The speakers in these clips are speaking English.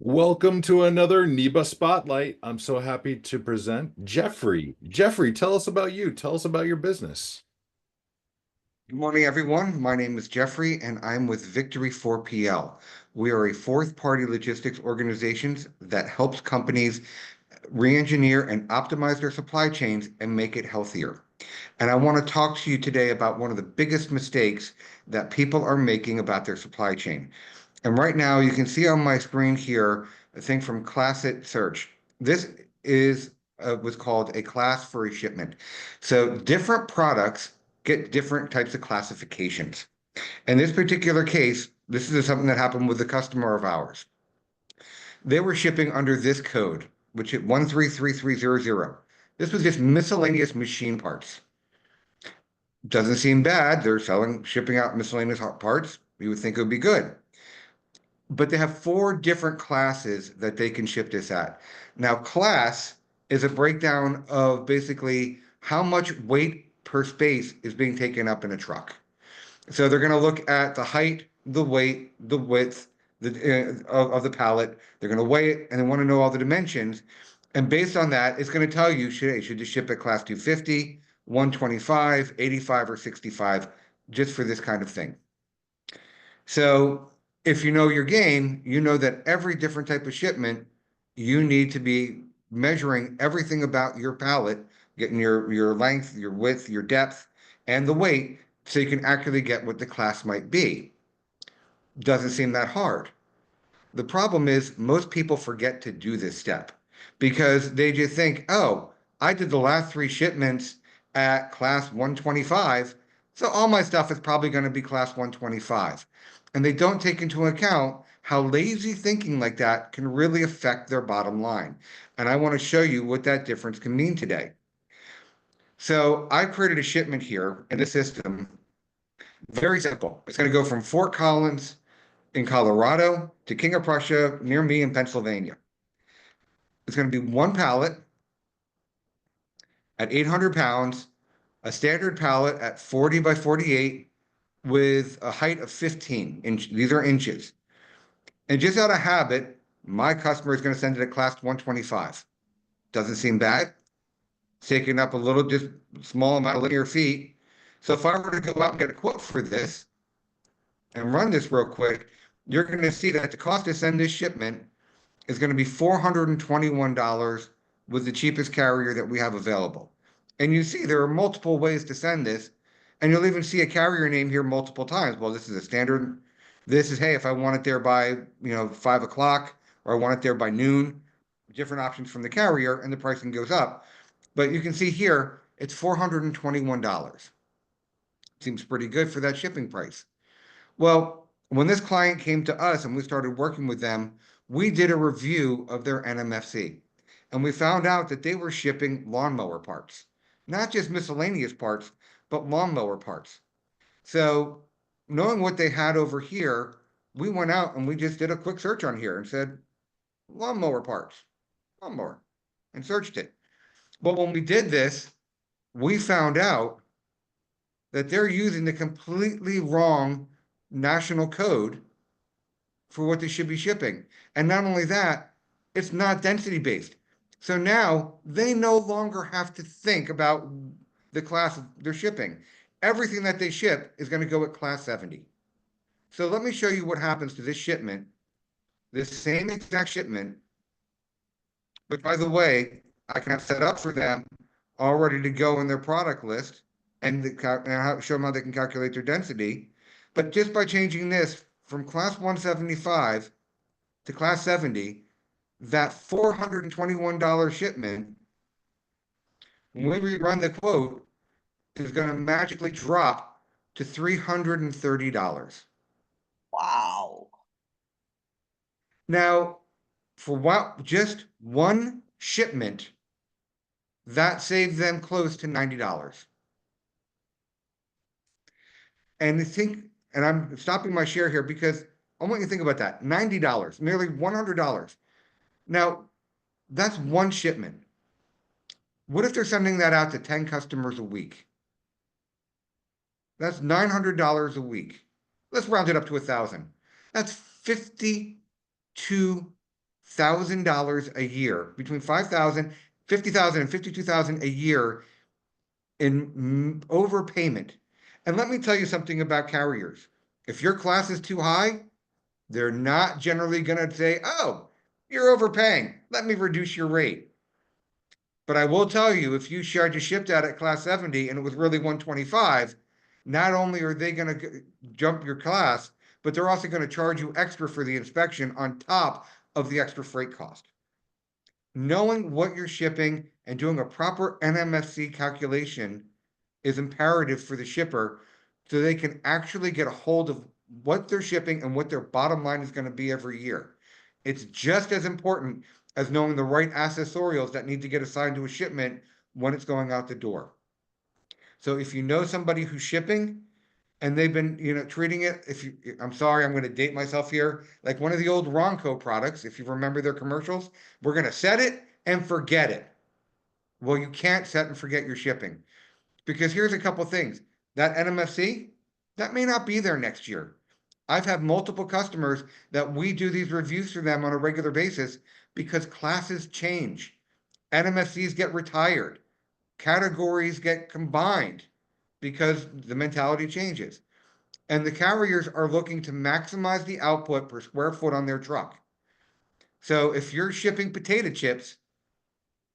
Welcome to another NEBA Spotlight. I'm so happy to present Jeffrey. Jeffrey, tell us about you. Tell us about your business. Good morning, everyone. My name is Jeffrey, and I'm with Victory 4PL. We are a fourth-party logistics organization that helps companies re-engineer and optimize their supply chains and make it healthier. And I want to talk to you today about one of the biggest mistakes that people are making about their supply chain. And right now, you can see on my screen here a thing from Classic Search. This is was called a class for a shipment. So different products get different types of classifications. In this particular case, this is something that happened with a customer of ours. They were shipping under this code, which is 133300. This was just miscellaneous machine parts. Doesn't seem bad. They're shipping out miscellaneous parts. You would think it would be good. But they have four different classes that they can ship this at. Now, class is a breakdown of basically how much weight per space is being taken up in a truck. So they're going to look at the height, the weight, the width of the pallet. They're going to weigh it and they want to know all the dimensions. And based on that, it's going to tell you should you ship at class 250, 125, 85, or 65, just for this kind of thing. So if you know your game, you know that every different type of shipment, you need to be measuring everything about your pallet, getting your length, your width, your depth, and the weight, so you can accurately get what the class might be. Doesn't seem that hard. The problem is most people forget to do this step because they just think, oh, I did the last three shipments at class 125, so all my stuff is probably going to be class 125. And they don't take into account how lazy thinking like that can really affect their bottom line. And I want to show you what that difference can mean today. So I created a shipment here in the system. Very simple. It's going to go from Fort Collins in Colorado to King of Prussia near me in Pennsylvania. It's going to be one pallet at 800 pounds, a standard pallet at 40 by 48 with a height of 15 inch. These are inches. And just out of habit, my customer is going to send it at class 125. Doesn't seem bad. It's taking up a little, just small amount of linear feet. So if I were to go out and get a quote for this and run this real quick, you're going to see that the cost to send this shipment is going to be $421 with the cheapest carrier that we have available. And you see there are multiple ways to send this, and you'll even see a carrier name here multiple times. Well, this is a standard. This is, hey, if I want it there by 5 o'clock, or I want it there by noon, different options from the carrier, and the pricing goes up. But you can see here it's $421. Seems pretty good for that shipping price. Well, when this client came to us and we started working with them, we did a review of their NMFC. And we found out that they were shipping lawnmower parts, not just miscellaneous parts, but lawnmower parts. So, knowing what they had over here, we went out and we just did a quick search on here and said, lawnmower parts, lawnmower, and searched it. But when we did this, we found out that they're using the completely wrong national code for what they should be shipping. And not only that, it's not density based. So now they no longer have to think about the class they're shipping. Everything that they ship is going to go at class 70. So let me show you what happens to this shipment, this same exact shipment, which by the way, I can have set up for them all ready to go in their product list and show them how they can calculate their density. But just by changing this from class 175 to class 70, that $421 shipment, when we run the quote, is going to magically drop to $330. Wow. Now, for just one shipment, that saved them close to $90. And I'm stopping my share here because I want you to think about that. $90, nearly $100. Now, that's one shipment. What if they're sending that out to 10 customers a week? That's $900 a week. Let's round it up to 1,000. That's $52,000 $50,000 a year, between 5,000, 50,000 and 52,000 a year in overpayment. And let me tell you something about carriers. If your class is too high, they're not generally going to say, oh, you're overpaying. Let me reduce your rate. But I will tell you, if you charge a shipped out at class 70 and it was really 125, not only are they going to jump your class, but they're also going to charge you extra for the inspection on top of the extra freight cost. Knowing what you're shipping and doing a proper NMFC calculation is imperative for the shipper so they can actually get a hold of what they're shipping and what their bottom line is going to be every year. It's just as important as knowing the right accessorials that need to get assigned to a shipment when it's going out the door. So if you know somebody who's shipping and they've been, treating it, I'm sorry, I'm going to date myself here, like one of the old Ronco products, if you remember their commercials, we're going to set it and forget it. Well, you can't set and forget your shipping. Because here's a couple things. That NMFC, that may not be there next year. I've had multiple customers that we do these reviews for them on a regular basis because classes change. NMFCs get retired. Categories get combined because the mentality changes. And the carriers are looking to maximize the output per square foot on their truck. So if you're shipping potato chips,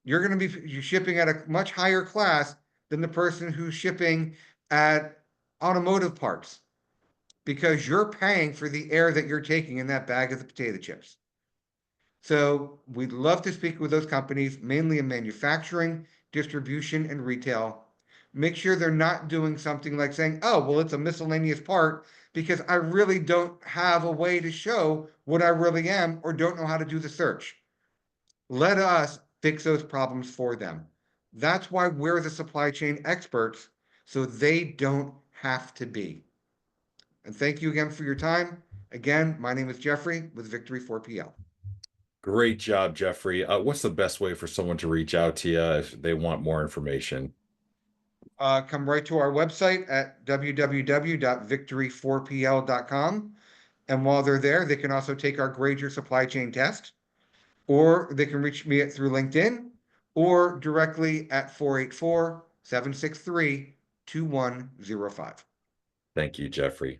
you're going to be shipping at a much higher class than the person who's shipping at automotive parts because you're paying for the air that you're taking in that bag of the potato chips. So we'd love to speak with those companies, mainly in manufacturing, distribution, and retail. Make sure they're not doing something like saying, oh, well, it's a miscellaneous part because I really don't have a way to show what I really am or don't know how to do the search. Let us fix those problems for them. That's why we're the supply chain experts, so they don't have to be. And thank you again for your time. Again, my name is Jeffrey with Victory 4PL. Great job, Jeffrey. What's the best way for someone to reach out to you if they want more information? Come right to our website at www.victory4pl.com. And while they're there, they can also take our Grade Your Supply Chain test, or they can reach me through LinkedIn or directly at 484-763-2105. Thank you, Jeffrey.